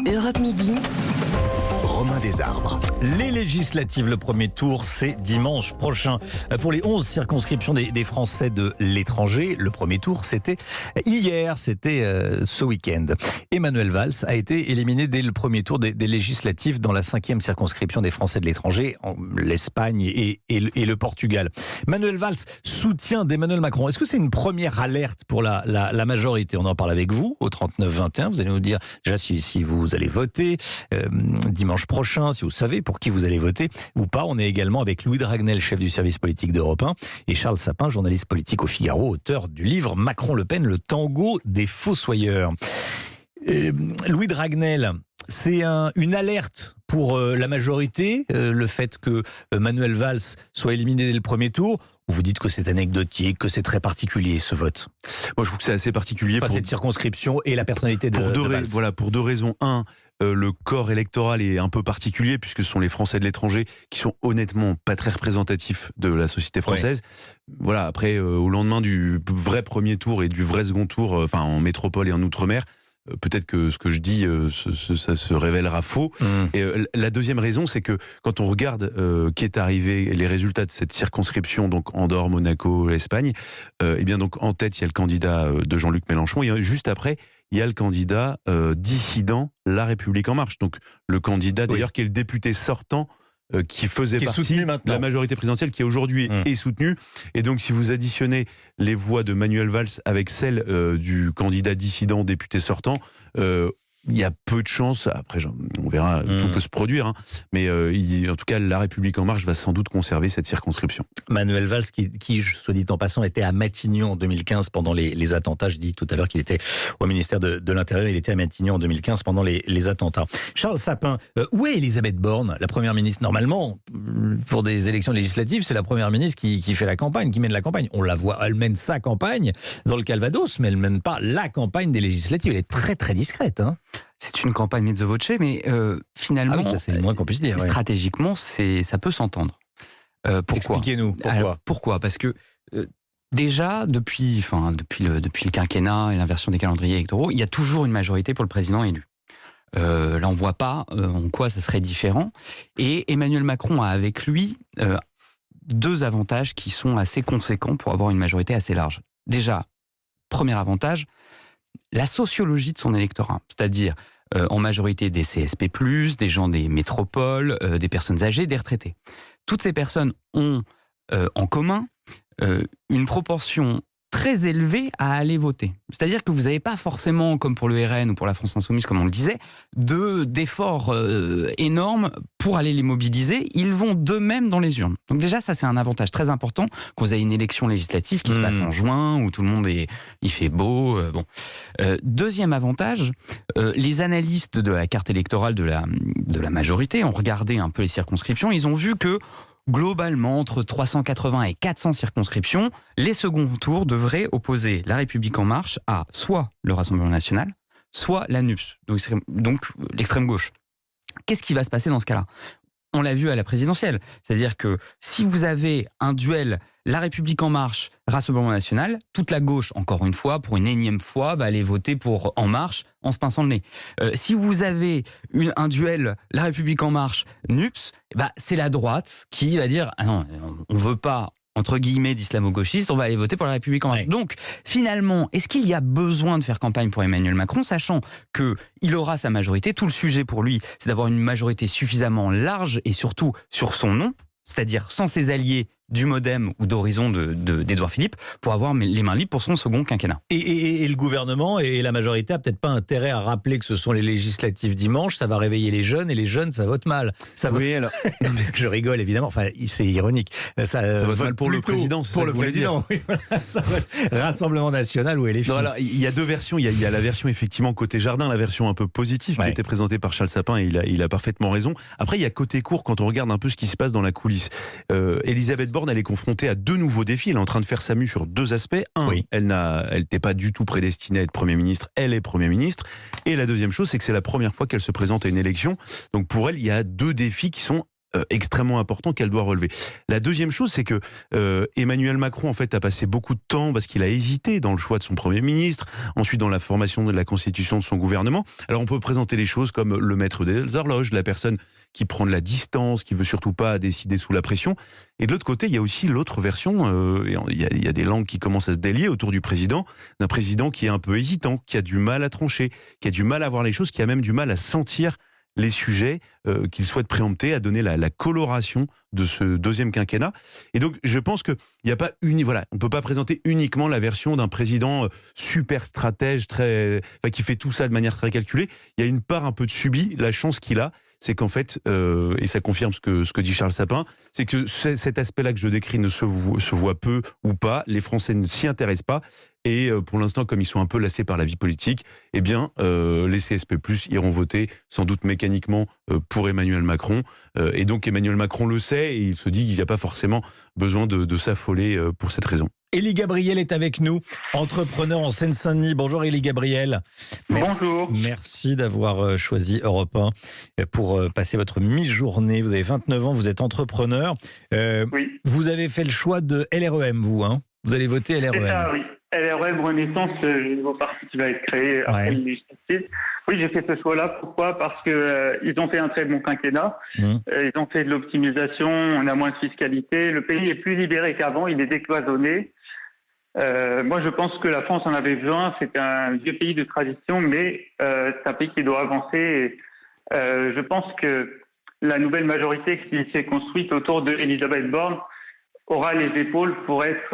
Europe Midi. Romain Desarbres. Les législatives, le premier tour, c'est dimanche prochain. Pour les 11 circonscriptions des Français de l'étranger, le premier tour, c'était hier, c'était ce week-end. Emmanuel Valls a été éliminé dès le premier tour des législatives dans la 5e circonscription des Français de l'étranger, l'Espagne et le Portugal. Manuel Valls, soutien d'Emmanuel Macron. Est-ce que c'est une première alerte pour la majorité? On en parle avec vous au 39-21. Vous allez nous dire déjà si vous allez voter dimanche prochain, si vous savez pour qui vous allez voter ou pas. On est également avec Louis Dragnel, chef du service politique d'Europe 1, et Charles Sapin, journaliste politique au Figaro, auteur du livre Macron-Le Pen, le tango des fossoyeurs. Louis Dragnel, c'est une alerte pour la majorité, le fait que Manuel Valls soit éliminé dès le premier tour, ou vous dites que c'est anecdotique, que c'est très particulier ce vote? Moi je trouve que c'est assez particulier pour cette circonscription et la personnalité de Valls. Voilà, pour deux raisons. Le corps électoral est un peu particulier puisque ce sont les Français de l'étranger qui sont honnêtement pas très représentatifs de la société française. Ouais. Voilà, après, au lendemain du vrai premier tour et du vrai second tour, en métropole et en outre-mer, peut-être que ce que je dis, ça se révélera faux. Et la deuxième raison, c'est que quand on regarde qui est arrivé, les résultats de cette circonscription, donc Andorre, Monaco, l'Espagne, et bien donc en tête il y a le candidat de Jean-Luc Mélenchon, et juste après il y a le candidat dissident La République En Marche, donc le candidat d'ailleurs qui est le député sortant qui faisait partie de la majorité présidentielle, qui aujourd'hui est soutenu. Et donc si vous additionnez les voix de Manuel Valls avec celles du candidat dissident député sortant, il y a peu de chances, après on verra, tout peut se produire, mais en tout cas La République En Marche va sans doute conserver cette circonscription. Manuel Valls qui, soit dit en passant, était à Matignon en 2015 pendant les attentats. Je dis tout à l'heure qu'il était au ministère de l'Intérieur, il était à Matignon en 2015 pendant les attentats. Charles Sapin, où est Elisabeth Borne, la première ministre? Normalement, pour des élections législatives, c'est la première ministre qui fait la campagne, qui mène la campagne. On la voit, elle mène sa campagne dans le Calvados, mais elle ne mène pas la campagne des législatives. Elle est très très discrète, C'est une campagne mezzo voce, mais finalement, ça, c'est le moins qu'on puisse dire, stratégiquement, ça peut s'entendre. Pourquoi? Expliquez-nous pourquoi. Alors, pourquoi? Parce que déjà, depuis le quinquennat et l'inversion des calendriers électoraux, il y a toujours une majorité pour le président élu. Là, on ne voit pas en quoi ça serait différent. Et Emmanuel Macron a avec lui deux avantages qui sont assez conséquents pour avoir une majorité assez large. Déjà, premier avantage, la sociologie de son électorat, c'est-à-dire en majorité des CSP+, des gens des métropoles, des personnes âgées, des retraités. Toutes ces personnes ont en commun une proportion très élevée à aller voter. C'est-à-dire que vous n'avez pas forcément, comme pour le RN ou pour la France Insoumise, comme on le disait, d'efforts énormes pour aller les mobiliser. Ils vont d'eux-mêmes dans les urnes. Donc déjà, ça c'est un avantage très important quand vous avez une élection législative qui se passe en juin, où tout le monde il fait beau. Deuxième avantage, les analystes de la carte électorale de la majorité ont regardé un peu les circonscriptions. Ils ont vu que globalement, entre 380 et 400 circonscriptions, les seconds tours devraient opposer La République En Marche à soit le Rassemblement National, soit la NUPS, donc l'extrême gauche. Qu'est-ce qui va se passer dans ce cas-là? On l'a vu à la présidentielle. C'est-à-dire que si vous avez un duel La République En Marche, Rassemblement National, toute la gauche, encore une fois, pour une énième fois, va aller voter pour En Marche en se pinçant le nez. Si vous avez un duel La République En Marche, NUPS, c'est la droite qui va dire « Ah non, on ne veut pas, entre guillemets, d'islamo-gauchistes, on va aller voter pour La République En Marche. » Donc, finalement, est-ce qu'il y a besoin de faire campagne pour Emmanuel Macron, sachant qu'il aura sa majorité? Tout le sujet pour lui, c'est d'avoir une majorité suffisamment large et surtout sur son nom, c'est-à-dire sans ses alliés du MoDem ou d'Horizon d'Édouard Philippe, pour avoir les mains libres pour son second quinquennat. Et le gouvernement et la majorité a peut-être pas intérêt à rappeler que ce sont les législatives dimanche, ça va réveiller les jeunes, et les jeunes, ça vote mal. Alors... Je rigole évidemment, c'est ironique. Ça vote mal pour le président, pour le président. Oui, ça vote Rassemblement National ou LFI. Il y a deux versions. Il y a la version effectivement côté jardin, la version un peu positive qui était présentée par Charles Sapin, et il a parfaitement raison. Après, il y a côté court quand on regarde un peu ce qui se passe dans la coulisse. Elisabeth Borne, elle est confrontée à deux nouveaux défis. Elle est en train de faire sa mue sur deux aspects. Elle n'était pas du tout prédestinée à être Premier ministre. Elle est Premier ministre. Et la deuxième chose, c'est que c'est la première fois qu'elle se présente à une élection. Donc pour elle, il y a deux défis qui sont extrêmement important qu'elle doit relever. La deuxième chose, c'est que Emmanuel Macron en fait a passé beaucoup de temps parce qu'il a hésité dans le choix de son Premier ministre, ensuite dans la formation de la constitution de son gouvernement. Alors on peut présenter les choses comme le maître des horloges, la personne qui prend de la distance, qui veut surtout pas décider sous la pression. Et de l'autre côté, il y a aussi l'autre version, il y a des langues qui commencent à se délier autour du président, d'un président qui est un peu hésitant, qui a du mal à trancher, qui a du mal à voir les choses, qui a même du mal à sentir les sujets qu'il souhaite préempter, à donner la coloration de ce deuxième quinquennat. Et donc, je pense qu'il n'y a pas on peut pas présenter uniquement la version d'un président super stratège, qui fait tout ça de manière très calculée. Il y a une part un peu de subie. La chance qu'il a, c'est qu'en fait, et ça confirme ce que dit Charles Sapin, c'est que cet aspect-là que je décris ne se voit peu ou pas. Les Français ne s'y intéressent pas. Et pour l'instant, comme ils sont un peu lassés par la vie politique, eh bien, les CSP+, iront voter sans doute mécaniquement pour Emmanuel Macron. Et donc, Emmanuel Macron le sait et il se dit qu'il n'y a pas forcément besoin de s'affoler pour cette raison. Élie Gabriel est avec nous, entrepreneur en Seine-Saint-Denis. Bonjour Élie Gabriel. Bonjour. Merci d'avoir choisi Europe 1 pour passer votre mi-journée. Vous avez 29 ans, vous êtes entrepreneur. Oui. Vous avez fait le choix de LREM, vous, hein? Vous allez voter LREM. C'est ça, oui. LREM Renaissance, le nouveau parti qui va être créé après le législatif. Oui, j'ai fait ce choix-là. Pourquoi ? Parce que ils ont fait un très bon quinquennat. Ils ont fait de l'optimisation, on a moins de fiscalité. Le pays est plus libéré qu'avant, il est décloisonné. Moi, je pense que la France en avait besoin. C'est un vieux pays de tradition, mais c'est un pays qui doit avancer. Et, je pense que la nouvelle majorité qui s'est construite autour de Elisabeth Borne aura les épaules pour être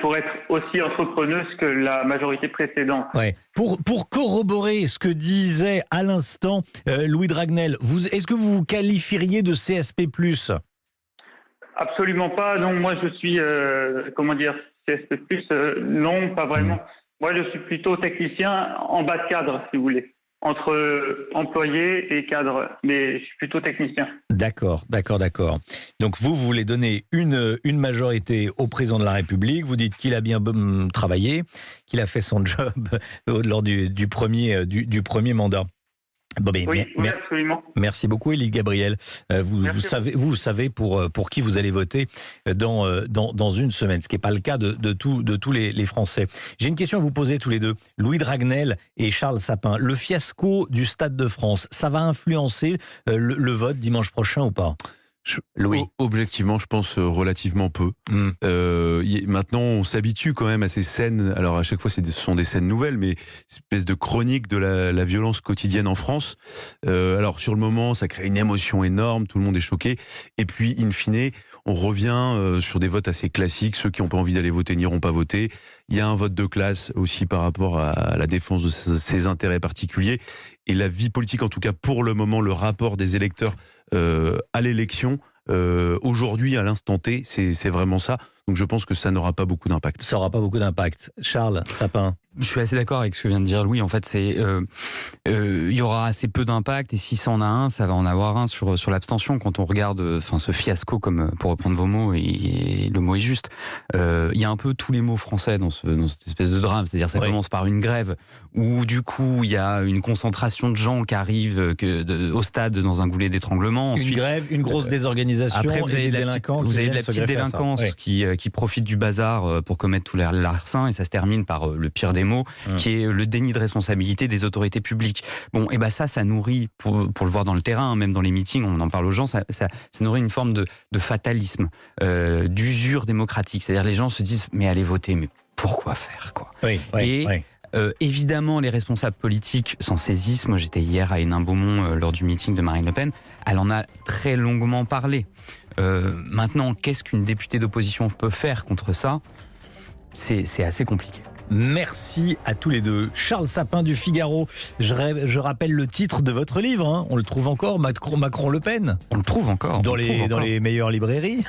pour être aussi entrepreneuse que la majorité précédente. Ouais. Pour corroborer ce que disait à l'instant Louis Dragnel, est-ce que vous vous qualifieriez de CSP+? Absolument pas. Non, moi je suis CSP+. Non, pas vraiment. Moi je suis plutôt technicien en bas de cadre, si vous voulez. Entre employé et cadre, mais je suis plutôt technicien. D'accord. Donc vous voulez donner une majorité au président de la République, vous dites qu'il a bien travaillé, qu'il a fait son job lors du premier mandat. Bon, oui, absolument. Merci beaucoup, Élie Gabriel. Vous savez pour qui vous allez voter dans une semaine, ce qui n'est pas le cas de tous les Français. J'ai une question à vous poser tous les deux. Louis Dragnel et Charles Sapin, le fiasco du Stade de France, ça va influencer le vote dimanche prochain ou pas ? Louis. Objectivement, je pense relativement peu. Maintenant, on s'habitue quand même à ces scènes. Alors, à chaque fois, ce sont des scènes nouvelles, mais une espèce de chronique de la violence quotidienne en France. Alors, sur le moment, ça crée une émotion énorme, tout le monde est choqué. Et puis, in fine, on revient sur des votes assez classiques. Ceux qui n'ont pas envie d'aller voter n'iront pas voter. Il y a un vote de classe aussi par rapport à la défense de ses intérêts particuliers. Et la vie politique, en tout cas pour le moment, le rapport des électeurs à l'élection, aujourd'hui, à l'instant T, c'est vraiment ça. Donc je pense que ça n'aura pas beaucoup d'impact. Ça n'aura pas beaucoup d'impact. Charles Sapin. Je suis assez d'accord avec ce que vient de dire Louis. En fait, il y aura assez peu d'impact, et si ça en a un, ça va en avoir un sur l'abstention. Quand on regarde ce fiasco, comme pour reprendre vos mots, et le mot est juste, il y a un peu tous les mots français dans cette espèce de drame. C'est-à-dire ça commence par une grève où du coup il y a une concentration de gens qui arrivent au stade dans un goulet d'étranglement. Ensuite, une grève, une grosse désorganisation. Après, vous avez de la petite délinquance qui profite du bazar pour commettre tous les larcins, et ça se termine par le pire des mots, qui est le déni de responsabilité des autorités publiques. Bon, et ça nourrit, pour le voir dans le terrain, même dans les meetings, on en parle aux gens, ça nourrit une forme de fatalisme, d'usure démocratique. C'est-à-dire les gens se disent, mais allez voter, mais pourquoi faire, quoi. Évidemment, les responsables politiques s'en saisissent. Moi, j'étais hier à Hénin-Beaumont lors du meeting de Marine Le Pen. Elle en a très longuement parlé. Maintenant, qu'est-ce qu'une députée d'opposition peut faire contre ça ? C'est assez compliqué. Merci à tous les deux. Charles Sapin du Figaro, je rappelle le titre de votre livre, hein. On le trouve encore, Macron-Le Pen. On le trouve encore. Dans les meilleures librairies.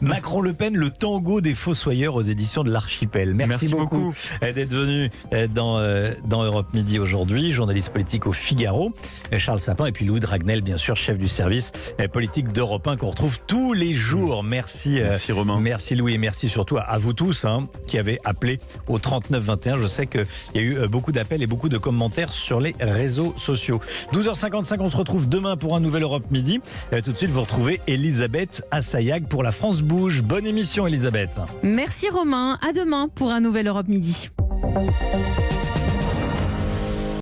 Macron-Le Pen, le tango des fossoyeurs aux éditions de l'Archipel. Merci beaucoup d'être venu dans Europe Midi aujourd'hui, journaliste politique au Figaro. Charles Sapin et puis Louis Dragnel, bien sûr, chef du service politique d'Europe 1 qu'on retrouve tous les jours. Merci Romain. Merci Louis, et merci surtout à vous tous qui avez appelé au 30 49 21. Je sais qu'il y a eu beaucoup d'appels et beaucoup de commentaires sur les réseaux sociaux. 12h55, on se retrouve demain pour un nouvel Europe Midi. Tout de suite, vous retrouvez Elisabeth Assayag pour la France Bouge. Bonne émission, Elisabeth. Merci Romain. À demain pour un nouvel Europe Midi.